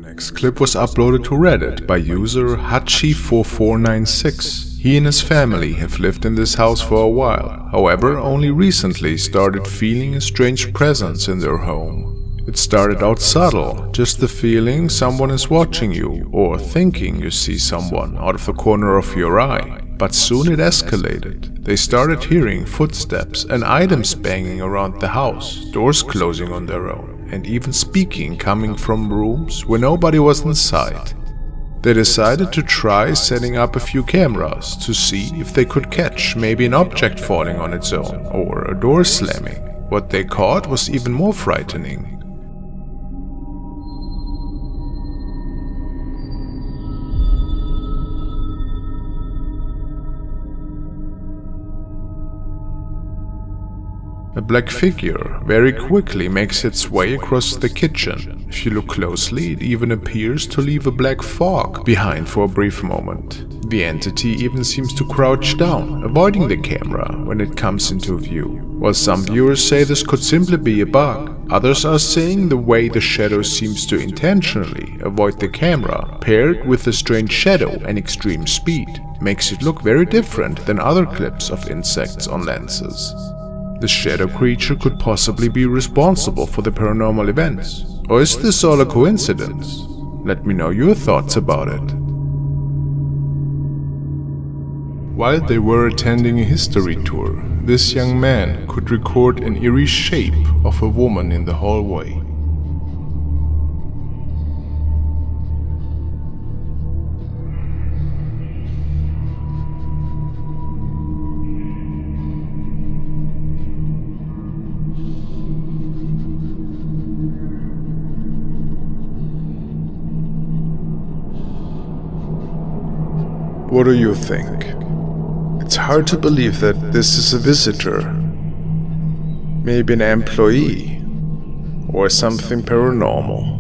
next clip was uploaded to Reddit by user Hachi4496. He and his family have lived in this house for a while, however only recently started feeling a strange presence in their home. It started out subtle, just the feeling someone is watching you or thinking you see someone out of the corner of your eye. But soon it escalated. They started hearing footsteps and items banging around the house, doors closing on their own, and even speaking coming from rooms where nobody was in sight. They decided to try setting up a few cameras to see if they could catch maybe an object falling on its own or a door slamming. What they caught was even more frightening. A black figure very quickly makes its way across the kitchen. If you look closely, it even appears to leave a black fog behind for a brief moment. The entity even seems to crouch down, avoiding the camera when it comes into view. While some viewers say this could simply be a bug, others are saying the way the shadow seems to intentionally avoid the camera, paired with the strange shadow and extreme speed, makes it look very different than other clips of insects on lenses. The shadow creature could possibly be responsible for the paranormal events. Or is this all a coincidence? Let me know your thoughts about it. While they were attending a history tour, this young man could record an eerie shape of a woman in the hallway. What do you think? It's hard to believe that this is a visitor. Maybe an employee. Or something paranormal.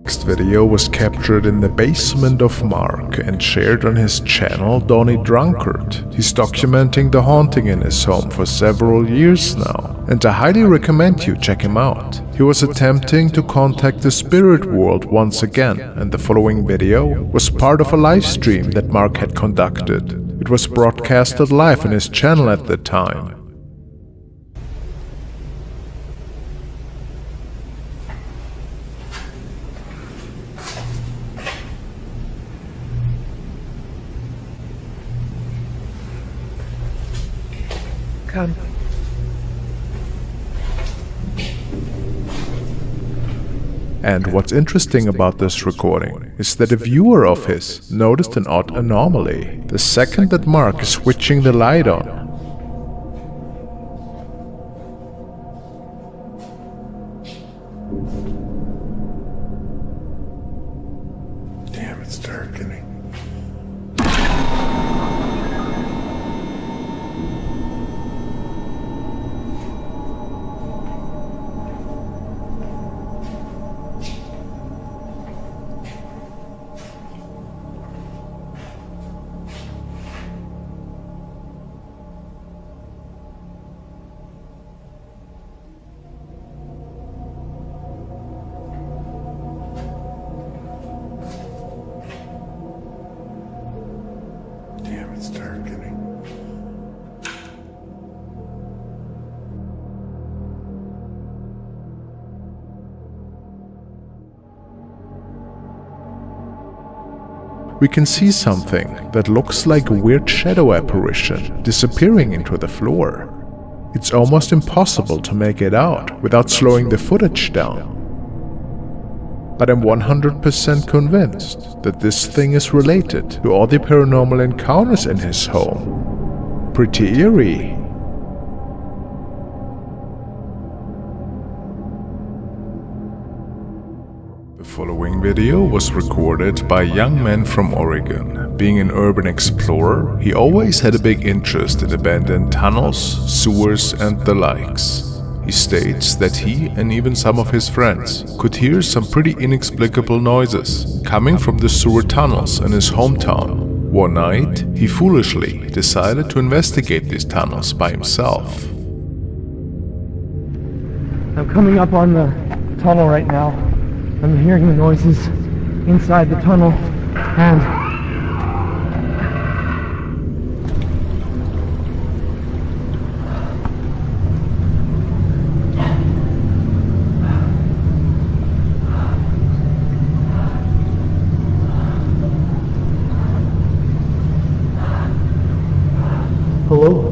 Next video was captured in the basement of Mark and shared on his channel Donny Drunkard. He's documenting the haunting in his home for several years now, and I highly recommend you check him out. He was attempting to contact the spirit world once again, and the following video was part of a live stream that Mark had conducted. It was broadcasted live on his channel at the time. Come. And what's interesting about this recording is that a viewer of his noticed an odd anomaly the second that Mark is switching the light on. Damn, it's darkening. It's darkening. We can see something that looks like a weird shadow apparition disappearing into the floor. It's almost impossible to make it out without slowing the footage down. But I'm 100% convinced that this thing is related to all the paranormal encounters in his home. Pretty eerie. The following video was recorded by a young man from Oregon. Being an urban explorer, he always had a big interest in abandoned tunnels, sewers, and the likes. He states that he and even some of his friends could hear some pretty inexplicable noises coming from the sewer tunnels in his hometown. One night, he foolishly decided to investigate these tunnels by himself. I'm coming up on the tunnel right now. I'm hearing the noises inside the tunnel, and hello?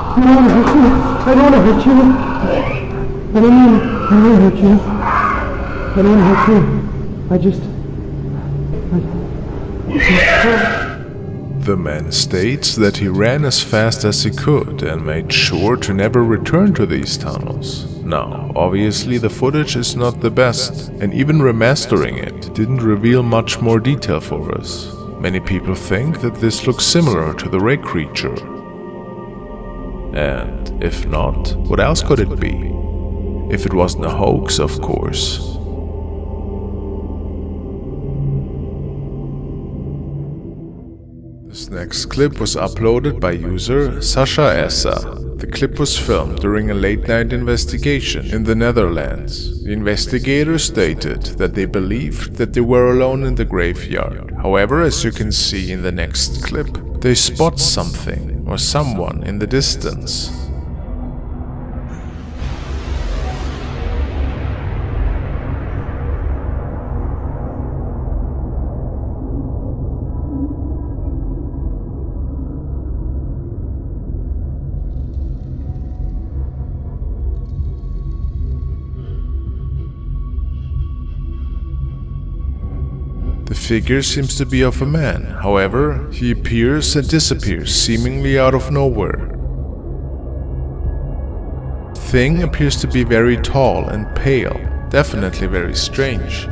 I don't want to hurt you. I don't want to hurt you. I don't want to hurt you. I don't want to hurt you. I just... The man states that he ran as fast as he could and made sure to never return to these tunnels. Now, obviously the footage is not the best, and even remastering it didn't reveal much more detail for us. Many people think that this looks similar to the ray creature. And if not, what else could it be? If it wasn't a hoax, of course. This next clip was uploaded by user Sasha Essa. The clip was filmed during a late-night investigation in the Netherlands. The investigators stated that they believed that they were alone in the graveyard. However, as you can see in the next clip, they spot something or someone in the distance. The figure seems to be of a man, however, he appears and disappears seemingly out of nowhere. The thing appears to be very tall and pale, definitely very strange.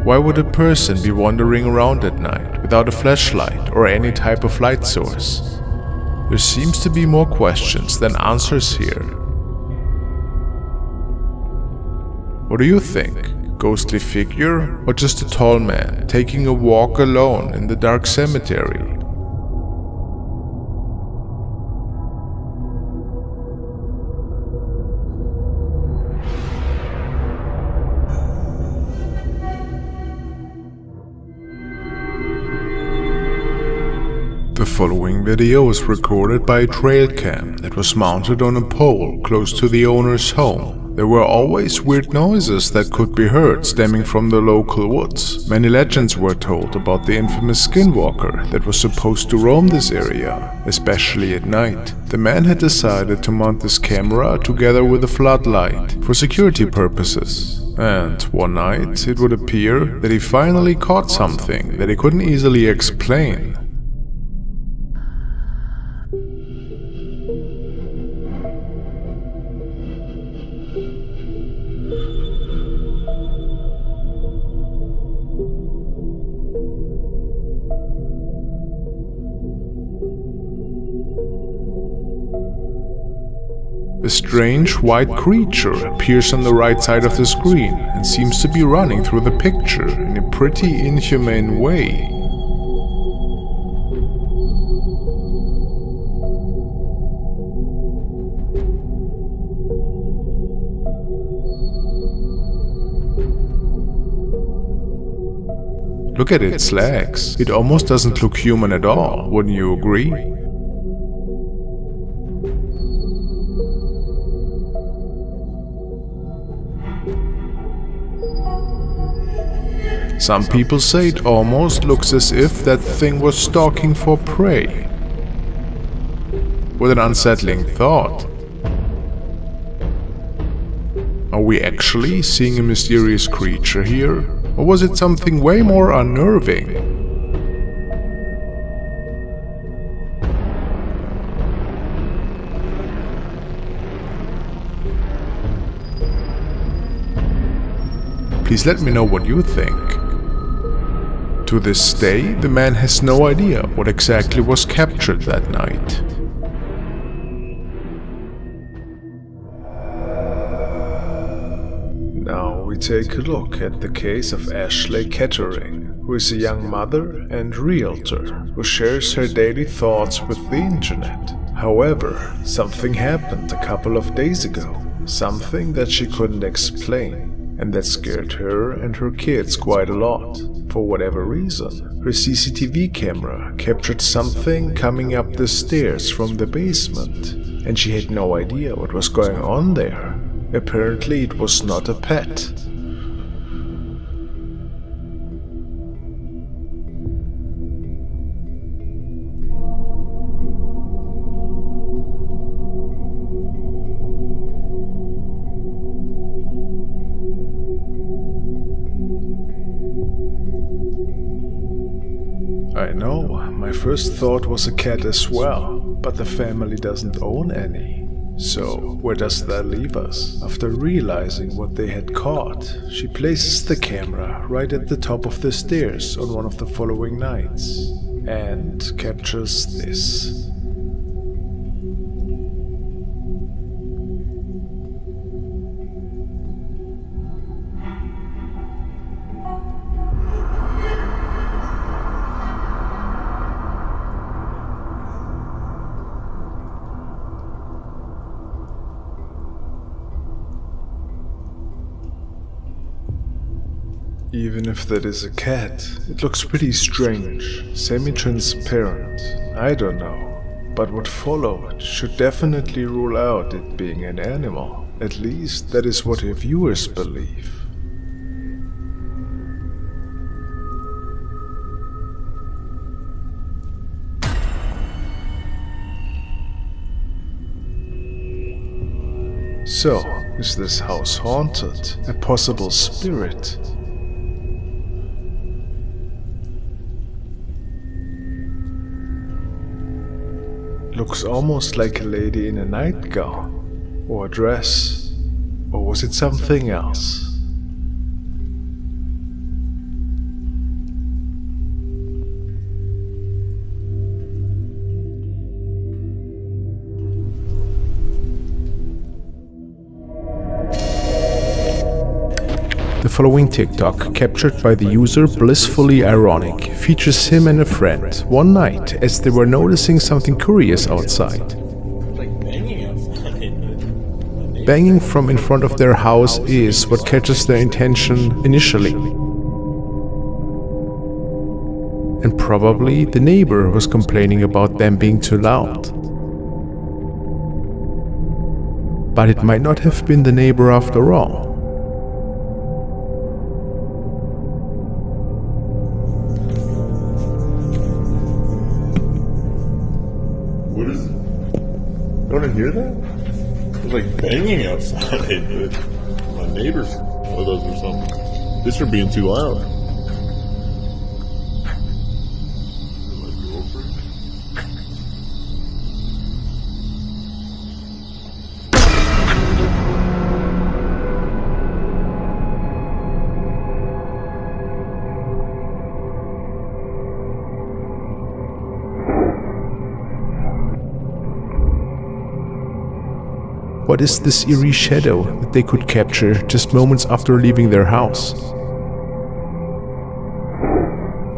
Why would a person be wandering around at night without a flashlight or any type of light source? There seems to be more questions than answers here. What do you think? Ghostly figure, or just a tall man taking a walk alone in the dark cemetery? The following video was recorded by a trail cam that was mounted on a pole close to the owner's home. There were always weird noises that could be heard stemming from the local woods. Many legends were told about the infamous skinwalker that was supposed to roam this area, especially at night. The man had decided to mount this camera together with a floodlight for security purposes. And one night, it would appear that he finally caught something that he couldn't easily explain. A strange white creature appears on the right side of the screen and seems to be running through the picture in a pretty inhumane way. Look at its legs. It almost doesn't look human at all, wouldn't you agree? Some people say it almost looks as if that thing was stalking for prey. with an unsettling thought. Are we actually seeing a mysterious creature here, or was it something way more unnerving? Please let me know what you think. To this day, the man has no idea what exactly was captured that night. Now we take a look at the case of Ashley Kettering, who is a young mother and realtor who shares her daily thoughts with the internet. However, something happened a couple of days ago, something that she couldn't explain. And that scared her and her kids quite a lot. For whatever reason, her CCTV camera captured something coming up the stairs from the basement, and she had no idea what was going on there. Apparently it was not a pet. I know, my first thought was a cat as well, but the family doesn't own any. So, where does that leave us? After realizing what they had caught, she places the camera right at the top of the stairs on one of the following nights, and captures this. Even if that is a cat, it looks pretty strange, semi-transparent, I don't know. But what followed should definitely rule out it being an animal. At least that is what her viewers believe. So, is this house haunted? A possible spirit? Looks almost like a lady in a nightgown, or a dress, or was it something else? The following TikTok, captured by the user Blissfully Ironic, features him and a friend one night as they were noticing something curious outside. Banging from in front of their house is what catches their attention initially. And probably the neighbor was complaining about them being too loud. But it might not have been the neighbor after all. What is it? You want to hear that? There's like banging outside. My neighbors with us or something. This are being too loud. My girlfriend? What is this eerie shadow that they could capture just moments after leaving their house?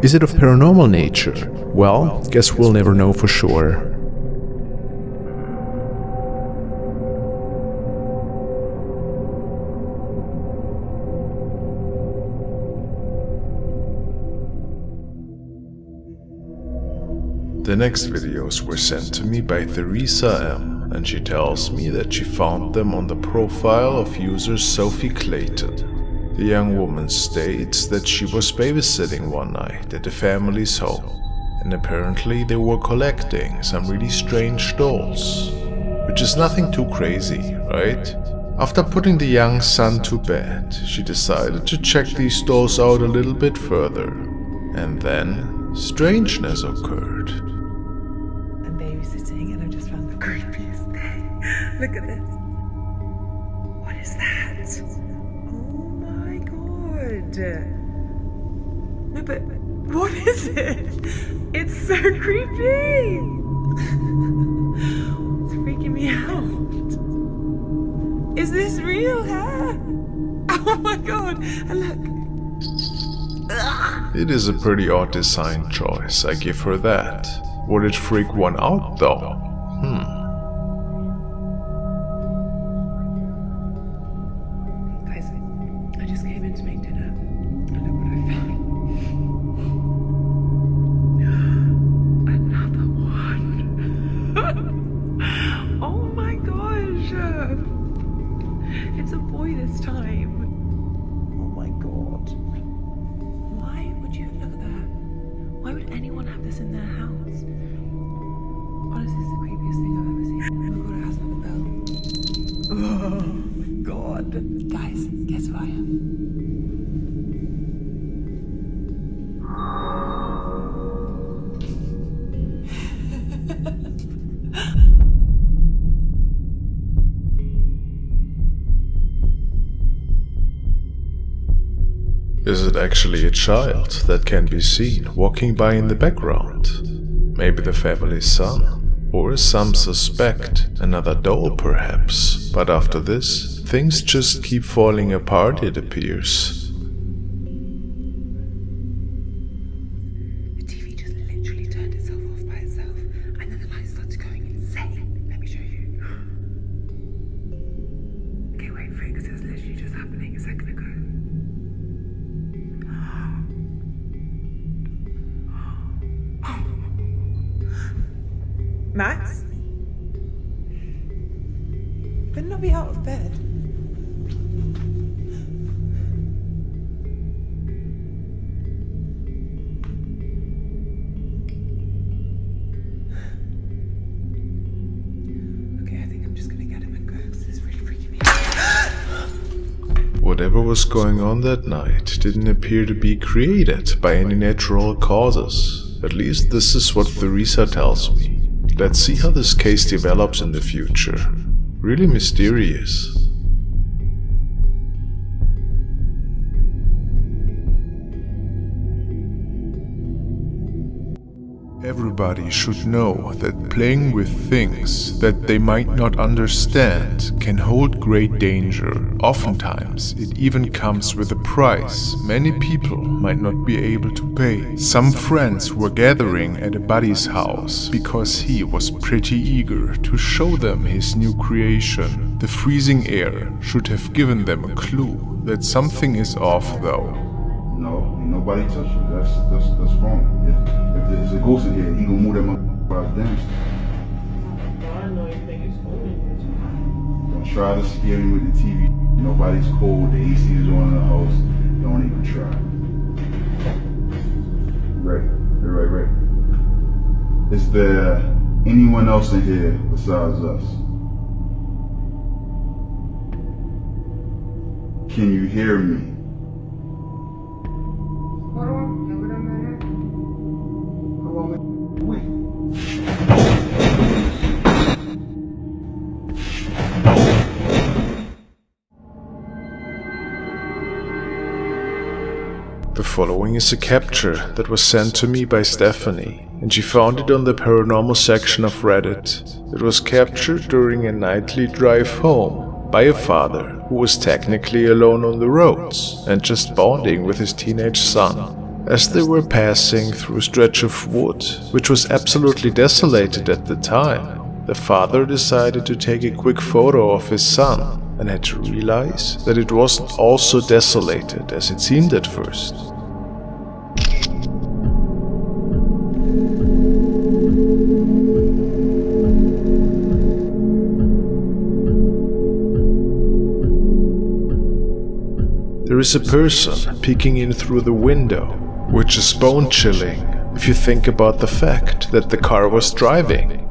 Is it of paranormal nature? Well, guess we'll never know for sure. The next videos were sent to me by Theresa M, and she tells me that she found them on the profile of user Sophie Clayton. The young woman states that she was babysitting one night at the family's home, and apparently they were collecting some really strange dolls. Which is nothing too crazy, right? After putting the young son to bed, she decided to check these dolls out a little bit further. And then, strangeness occurred. I'm babysitting and I've just found the creepiest thing. Look at this. What is that? Oh my god. No, but what is it? It's so creepy. It's freaking me out. Is this real hair? Oh my god. And look. Ugh. It is a pretty odd design choice, I give her that. Would it freak one out though? Guys, I just came in to make dinner. And look what I found. Another one. Oh my gosh. It's a boy this time. Oh my god. Why would you look at that? Why would anyone have this in their house? Honestly, it's the creepiest thing I've ever seen. Oh my god, it has another bell. Oh my god. Guys, guess who I am? Is it actually a child that can be seen walking by in the background? Maybe the family's son? Or some suspect another doll perhaps? But after this, things just keep falling apart, it appears. The TV just literally turned itself off by itself, and then the lights started going insane. Let me show you. Okay, wait for it, because it was literally just happening a second ago. Max? Better not be out of bed. Okay, I think I'm just gonna get him and go because this is really freaking me out. Whatever was going on that night didn't appear to be created by any natural causes. At least this is what Theresa tells me. Let's see how this case develops in the future. Really mysterious. Everybody should know that playing with things that they might not understand can hold great danger. Oftentimes, it even comes with a price many people might not be able to pay. Some friends were gathering at a buddy's house because he was pretty eager to show them his new creation. The freezing air should have given them a clue that something is off though. No, ain't nobody touch you. That's wrong. If there's a ghost in here, he gonna move that motherfucker down. I know you think it's cool. Don't try to scare me with the TV. Nobody's cold. The AC is on in the house. Don't even try. Right. Is there anyone else in here besides us? Can you hear me? The following is a capture that was sent to me by Stephanie, and she found it on the paranormal section of Reddit. It was captured during a nightly drive home by a father who was technically alone on the roads and just bonding with his teenage son. As they were passing through a stretch of wood, which was absolutely desolated at the time, the father decided to take a quick photo of his son and had to realize that it wasn't all so desolated as it seemed at first. There is a person peeking in through the window, which is bone-chilling. if you think about the fact that the car was driving.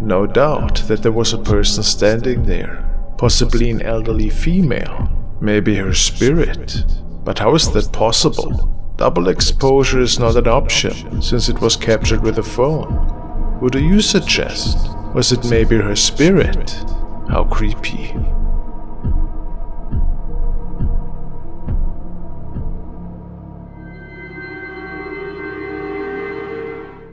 No doubt that there was a person standing there, possibly an elderly female, maybe her spirit. But how is that possible? Double exposure is not an option, since it was captured with a phone. What do you suggest? Was it maybe her spirit? How creepy.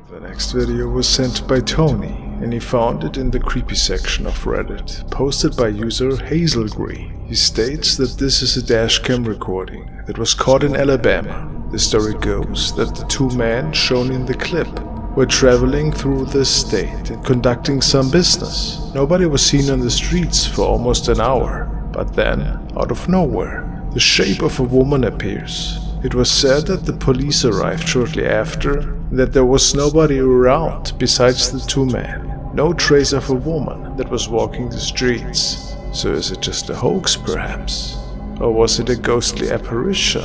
The next video was sent by Tony, and he found it in the creepy section of Reddit, posted by user Hazelgree. He states that this is a dashcam recording that was caught in Alabama. The story goes that the two men shown in the clip were traveling through the state and conducting some business. Nobody was seen on the streets for almost an hour, but then, out of nowhere, the shape of a woman appears. It was said that the police arrived shortly after, and that there was nobody around besides the two men. No trace of a woman that was walking the streets. So is it just a hoax perhaps? Or was it a ghostly apparition?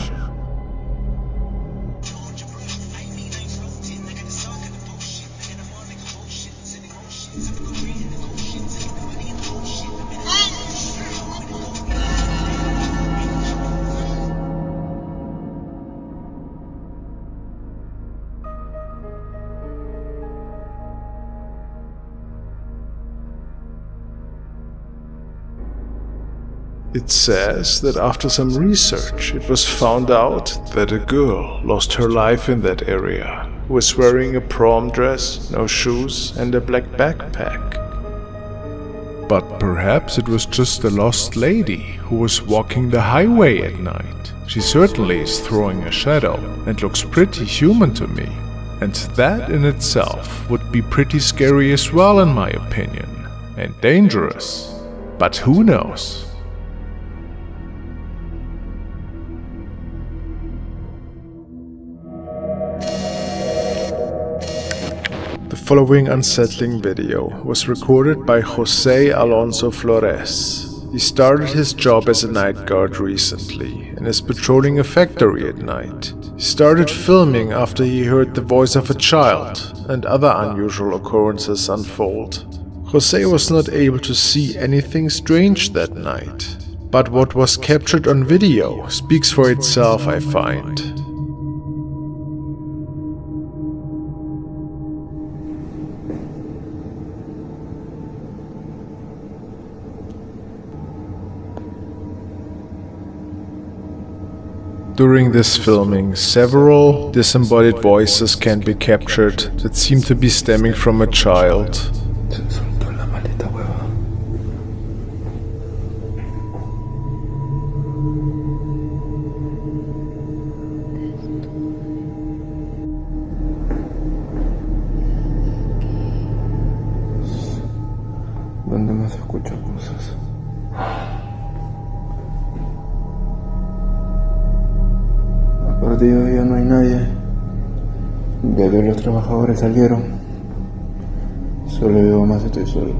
It says that after some research, it was found out that a girl lost her life in that area, who was wearing a prom dress, no shoes, and a black backpack. But perhaps it was just a lost lady who was walking the highway at night. She certainly is throwing a shadow and looks pretty human to me. And that in itself would be pretty scary as well in my opinion, and dangerous. But who knows? The following unsettling video was recorded by Jose Alonso Flores. He started his job as a night guard recently and is patrolling a factory at night. He started filming after he heard the voice of a child and other unusual occurrences unfold. Jose was not able to see anything strange that night, but what was captured on video speaks for itself, I find. During this filming, several disembodied voices can be captured that seem to be stemming from a child. ¿Dónde más escucho cosas? Aparte de hoy ya no hay nadie. Ya todos los trabajadores salieron. Solo veo más, estoy solo.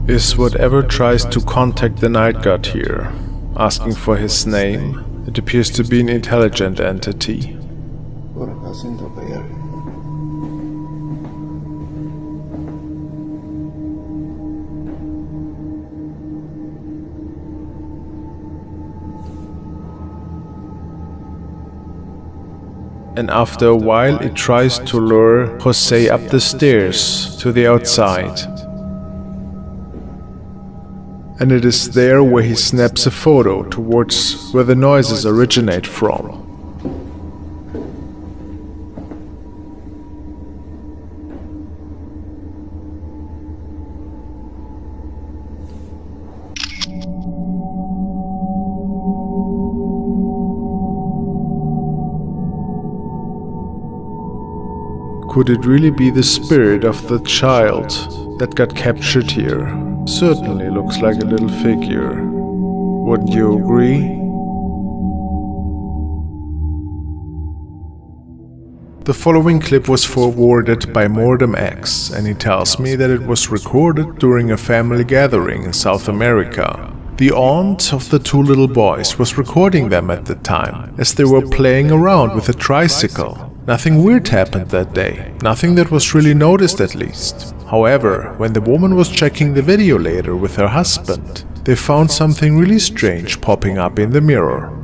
Is whatever tries to contact the night guard here, asking for his name. It appears to be an intelligent entity. Por acá siento que hay alguien. And after a while it tries to lure Jose up the stairs to the outside. And it is there where he snaps a photo towards where the noises originate from. Could it really be the spirit of the child that got captured here? Certainly looks like a little figure. Wouldn't you agree? The following clip was forwarded by Mordem X, and he tells me that it was recorded during a family gathering in South America. The aunt of the two little boys was recording them at the time, as they were playing around with a tricycle. Nothing weird happened that day, nothing that was really noticed at least. However, when the woman was checking the video later with her husband, they found something really strange popping up in the mirror.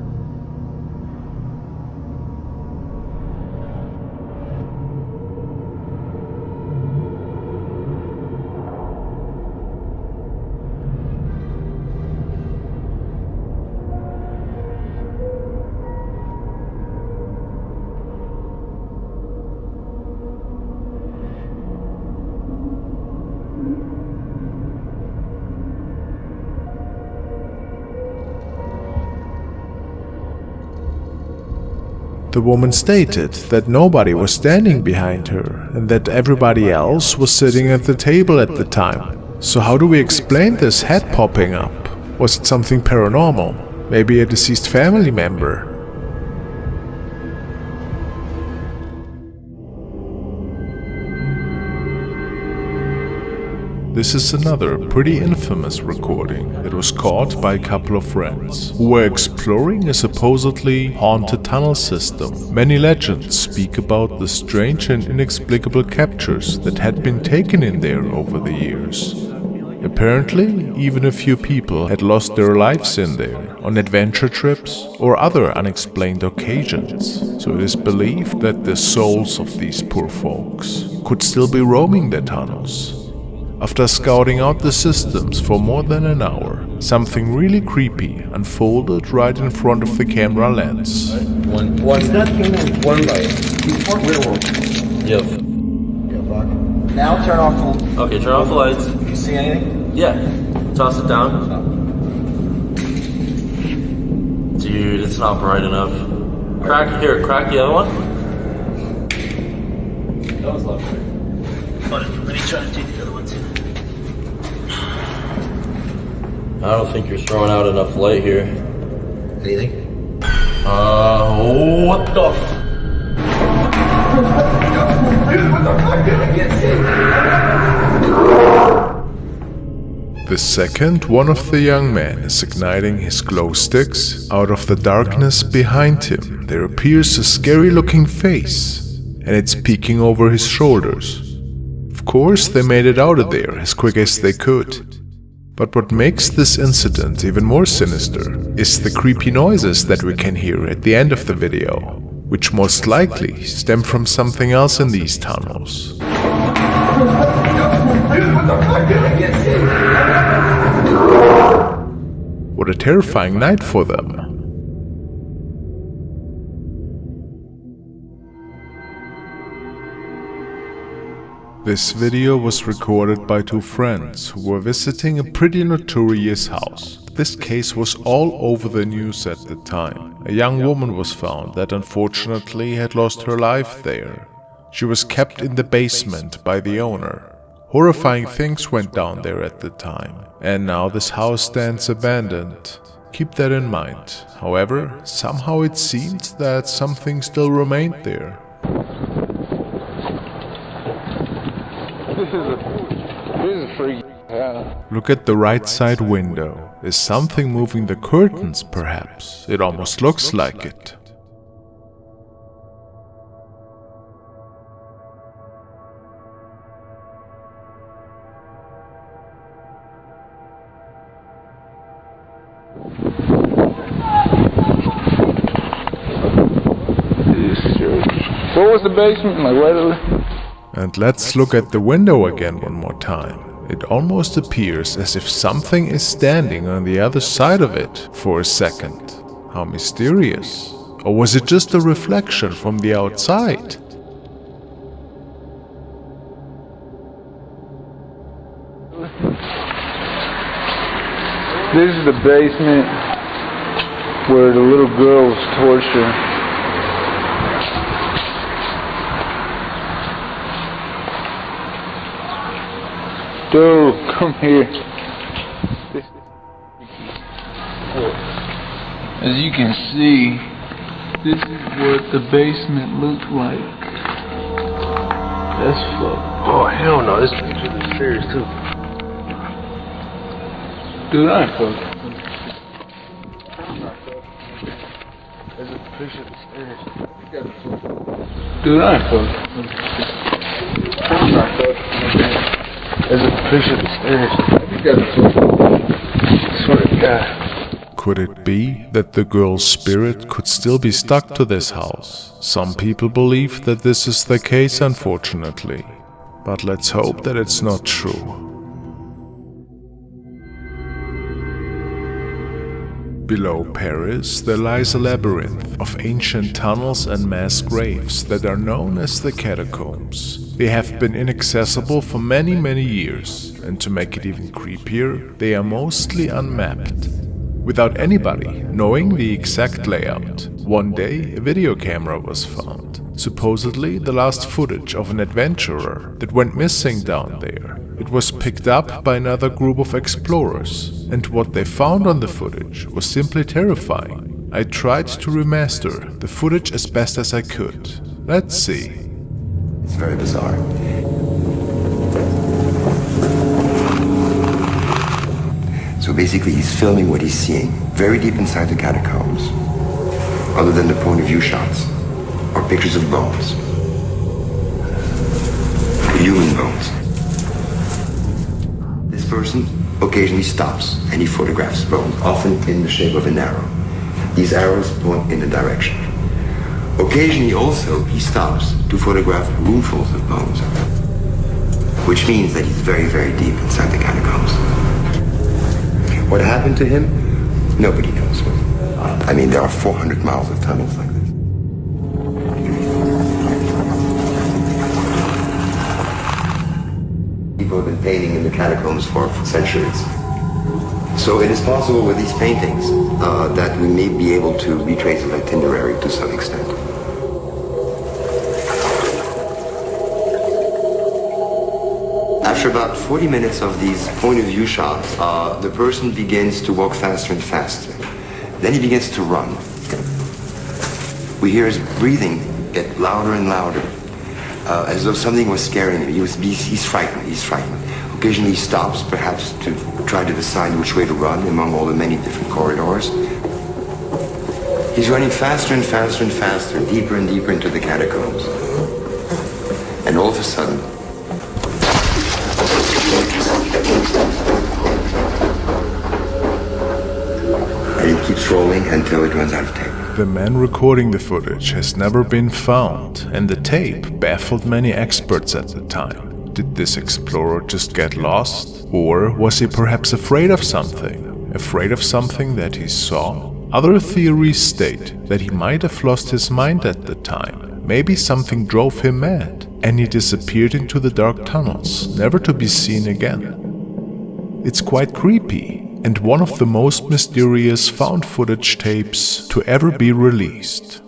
The woman stated that nobody was standing behind her and that everybody else was sitting at the table at the time. So how do we explain this head popping up? Was it something paranormal? Maybe a deceased family member? This is another pretty infamous recording that was caught by a couple of friends who were exploring a supposedly haunted tunnel system. Many legends speak about the strange and inexplicable captures that had been taken in there over the years. Apparently, even a few people had lost their lives in there, on adventure trips or other unexplained occasions. So it is believed that the souls of these poor folks could still be roaming the tunnels. After scouting out the systems for more than an hour, something really creepy unfolded right in front of the camera lens. One light. Yep. Now turn off the... Okay, turn off the lights. You see anything? Yeah. Toss it down. Dude, it's not bright enough. Crack the other one. That was not bright. Hold on, let me try to do the other one too. I don't think you're throwing out enough light here. Anything? What the? The second, one of the young men is igniting his glow sticks. Out of the darkness behind him, there appears a scary looking face, and it's peeking over his shoulders. Of course, they made it out of there as quick as they could. But what makes this incident even more sinister is the creepy noises that we can hear at the end of the video, which most likely stem from something else in these tunnels. What a terrifying night for them. This video was recorded by two friends who were visiting a pretty notorious house. This case was all over the news at the time. A young woman was found that unfortunately had lost her life there. She was kept in the basement by the owner. Horrifying things went down there at the time, and now this house stands abandoned. Keep that in mind. However, somehow it seemed that something still remained there. This is freaky. Yeah. Look at the right side window. Is something moving the curtains, perhaps? It almost looks like it. What was the basement like? Where And let's look at the window again one more time. It almost appears as if something is standing on the other side of it for a second. How mysterious. Or was it just a reflection from the outside? This is the basement where the little girl was tortured. Dude, come here. As you can see, this is what the basement looked like. That's fuck. Oh, hell no. This picture is serious, too. Dude, I ain't fucking. There's a picture of the stairs. Dude, I ain't fucking. There's a picture of the stairs. I swear to God. Could it be that the girl's spirit could still be stuck to this house? Some people believe that this is the case, unfortunately. But let's hope that it's not true. Below Paris, there lies a labyrinth of ancient tunnels and mass graves that are known as the catacombs. They have been inaccessible for many years, and to make it even creepier, they are mostly unmapped. Without anybody knowing the exact layout, one day a video camera was found. Supposedly the last footage of an adventurer that went missing down there. It was picked up by another group of explorers, and what they found on the footage was simply terrifying. I tried to remaster the footage as best as I could. Let's see. It's very bizarre. So basically he's filming what he's seeing, very deep inside the catacombs, other than the point of view shots, or pictures of bones. Human bones. This person occasionally stops and he photographs bones, often in the shape of an arrow. These arrows point in a direction. Occasionally also he stops to photograph roomfuls of bones, which means that he's very deep inside the catacombs. What happened to him? Nobody knows. I mean, there are 400 miles of tunnels like this. People have been painting in the catacombs for centuries. So it is possible with these paintings that we may be able to retrace an itinerary to some extent. After about 40 minutes of these point-of-view shots, the person begins to walk faster and faster. Then he begins to run. We hear his breathing get louder and louder, as though something was scaring him. He's frightened. Occasionally he stops, perhaps to try to decide which way to run among all the many different corridors. He's running faster and faster, deeper and deeper into the catacombs. And all of a sudden, and it keeps rolling until it runs out of tape. The man recording the footage has never been found, and the tape baffled many experts at the time. Did this explorer just get lost? Or was he perhaps afraid of something? Afraid of something that he saw? Other theories state that he might have lost his mind at the time. Maybe something drove him mad, and he disappeared into the dark tunnels, never to be seen again. It's quite creepy, and one of the most mysterious found footage tapes to ever be released.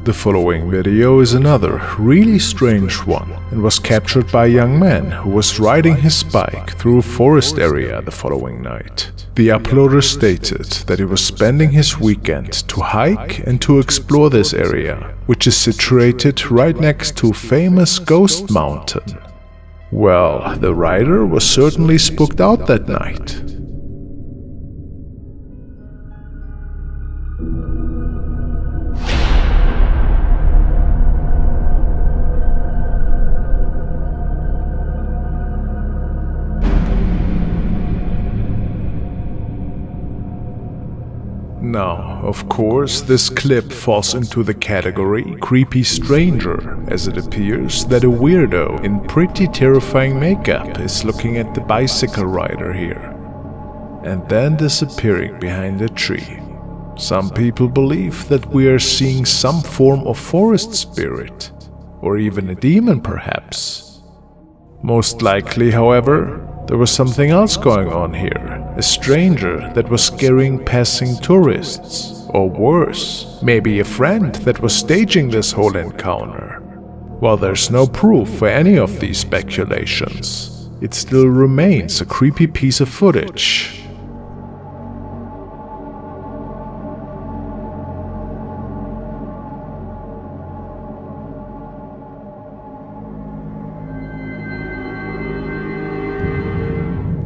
The following video is another really strange one and was captured by a young man who was riding his bike through a forest area the following night. The uploader stated that he was spending his weekend to hike and to explore this area, which is situated right next to famous Ghost Mountain. Well, the rider was certainly spooked out that night. Now, of course, this clip falls into the category creepy stranger, as it appears that a weirdo in pretty terrifying makeup is looking at the bicycle rider here, and then disappearing behind a tree. Some people believe that we are seeing some form of forest spirit, or even a demon perhaps. Most likely, however, there was something else going on here, a stranger that was scaring passing tourists, or worse, maybe a friend that was staging this whole encounter. While there's no proof for any of these speculations, it still remains a creepy piece of footage.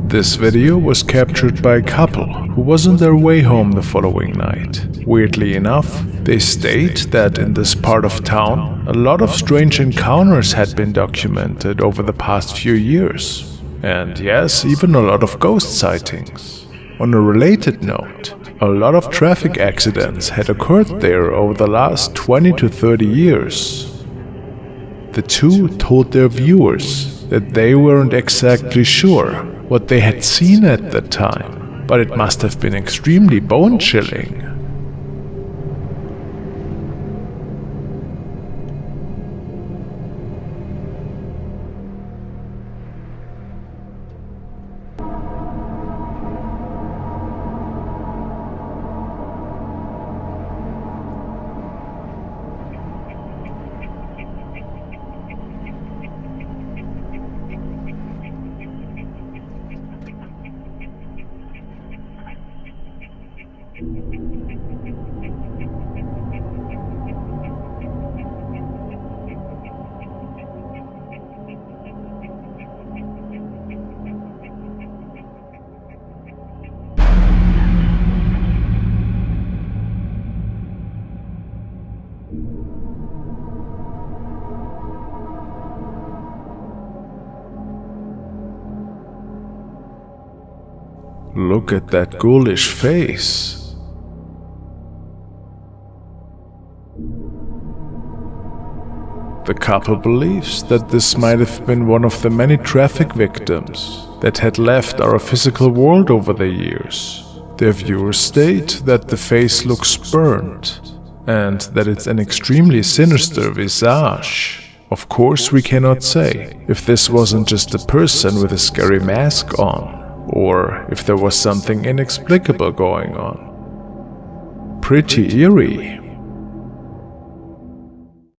This video was captured by a couple who was on their way home the following night. Weirdly enough, they state that in this part of town, a lot of strange encounters had been documented over the past few years. And yes, even a lot of ghost sightings. On a related note, a lot of traffic accidents had occurred there over the last 20 to 30 years. The two told their viewers that they weren't exactly sure what they had seen at the time, but it must have been extremely bone-chilling. Look at that ghoulish face. The couple believes that this might have been one of the many traffic victims that had left our physical world over the years. Their viewers state that the face looks burnt and that it's an extremely sinister visage. Of course, we cannot say if this wasn't just a person with a scary mask on, or if there was something inexplicable going on. Pretty eerie.